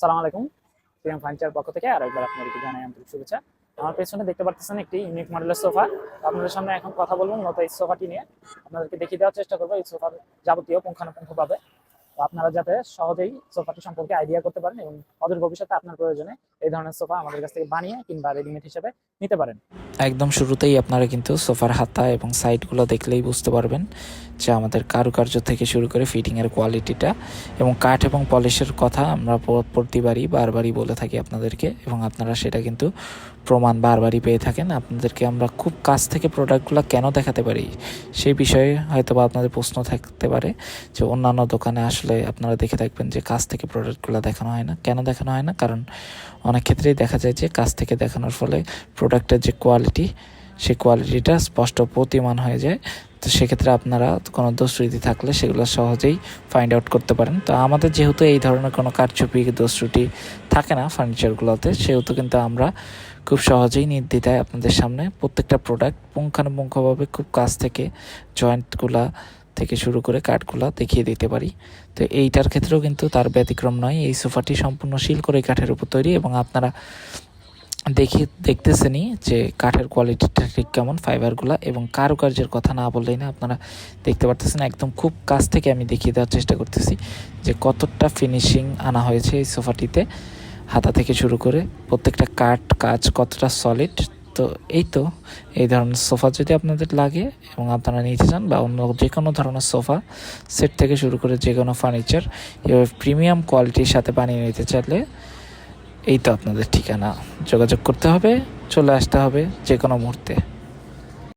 আসসালামু আলাইকুম। প্রিয়াম ফার্নিচার পক্ষ থেকে আরেকবার আপনাদেরকে জানাই আন্তরিক শুভেচ্ছা। আমার পেছনে দেখতে পাচ্ছেন একটি ইউনিক মডেলের সোফা। আপনাদের সামনে এখন কথা বলবো মূলত এই সোফাটি নিয়ে। আপনাদেরকে দেখিয়ে দেওয়ার চেষ্টা করবো এই সোফার যাবতীয় পুঙ্খানুপুঙ্খভাবে। তো আপনারা যাতে সহজেই সোফাটি সম্পর্কে আইডিয়া করতে পারেন এবং অদূর ভবিষ্যতে আপনার প্রয়োজনে এই ধরনের সোফা আমাদের কাছ থেকে বানিয়ে কিংবা রেডিমেড হিসেবে নিতে পারেন। একদম শুরুতেই আপনারা কিন্তু সোফার হাতা এবং সাইডগুলো দেখলেই বুঝতে পারবেন যে আমাদের কারুকার্য থেকে শুরু করে ফিটিংয়ের কোয়ালিটিটা এবং কাঠ এবং পলিশের কথা আমরা প্রতিবারই বারবারই বলে থাকি আপনাদেরকে, এবং আপনারা সেটা কিন্তু প্রমাণ বারবারই পেয়ে থাকেন। আপনাদেরকে আমরা খুব কাছ থেকে প্রোডাক্টগুলো কেন দেখাতে পারি সেই বিষয়ে হয়তো বা আপনাদের প্রশ্ন থাকতে পারে যে অন্যান্য দোকানে আসলে আপনারা দেখে থাকবেন যে কাছ থেকে প্রোডাক্টগুলো দেখানো হয় না। কেন দেখানো হয় না? কারণ অনেক ক্ষেত্রেই দেখা যায় যে কাছ থেকে দেখানোর ফলে প্রোডাক্টের যে কোয়ালিটি, সেই কোয়ালিটিটা স্পষ্ট প্রতিমান হয়ে যায়। তো সেক্ষেত্রে আপনারা কোনো দোষত্রুটি থাকলে সেগুলো সহজেই ফাইন্ড আউট করতে পারেন। তো আমাদের যেহেতু এই ধরনের কোনো কারচুপি দোষত্রুটি থাকে না ফার্নিচারগুলোতে, সেহেতু কিন্তু আমরা খুব সহজেই নির্দ্বিধায় আপনাদের সামনে প্রত্যেকটা প্রোডাক্ট পুঙ্খানুপুঙ্খভাবে খুব কাছ থেকে জয়েন্টগুলা থেকে শুরু করে কাঠগুলা দেখিয়ে দিতে পারি। তো এইটার ক্ষেত্রেও কিন্তু তার ব্যতিক্রম নয়। এই সোফাটি সম্পূর্ণ শিল করে কাঠের উপর তৈরি, এবং আপনারা দেখতেছেনই যে কাঠের কোয়ালিটিটা ঠিক কেমন, ফাইবারগুলা এবং কারুকার্যের কথা না বললেই না। আপনারা দেখতে পারতেছেন একদম খুব কাছ থেকে আমি দেখিয়ে দেওয়ার চেষ্টা করতেছি যে কতটা ফিনিশিং আনা হয়েছে এই সোফাটিতে। হাতা থেকে শুরু করে প্রত্যেকটা কাজ কতটা সলিড। তো এই ধরনের সোফা যদি আপনাদের লাগে এবং আপনারা নিতে চান, বা অন্য যে কোনো ধরনের সোফা সেট থেকে শুরু করে যে কোনো ফার্নিচার এবার প্রিমিয়াম কোয়ালিটির সাথে বানিয়ে নিতে চাইলে এই তো আপনাদের ঠিকানা। যোগাযোগ করতে হবে, চলে আসতে হবে যে কোনো মুহূর্তে।